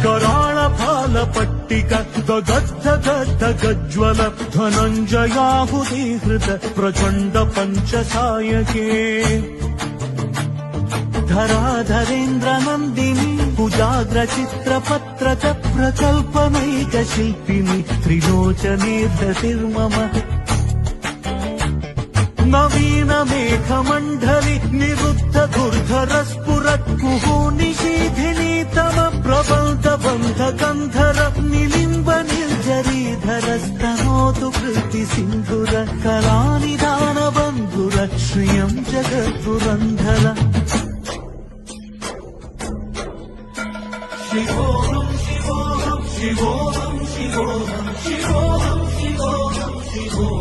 कराळ फाल पट्टिक दग्ध दग्ध गज्ज्वल धनञ्जयाहुतिहृत प्रचण्ड पञ्चसायके धराधरेन्द्र नन्दिनी कुजाग्र चित्रपत्रक प्रकल्पनैक शिल्पिनी त्रिलोचने धृतिर्मम नवीन मेघमण्डली निरुद्ध दुर्धर स्फुरत् कुहूनिशीधिनी तम प्रबन्ध बन्ध गन्धर निलिम्ब निर्जरीधर स्तनोतु कृति सिन्धुर कलानिधान बन्धुर श्रियं जगद्पुरन्धर शिवोऽहं शिवोऽहं शिवोऽहं शिवोऽहं शिवोऽहं शिवोऽहं शिवोऽहं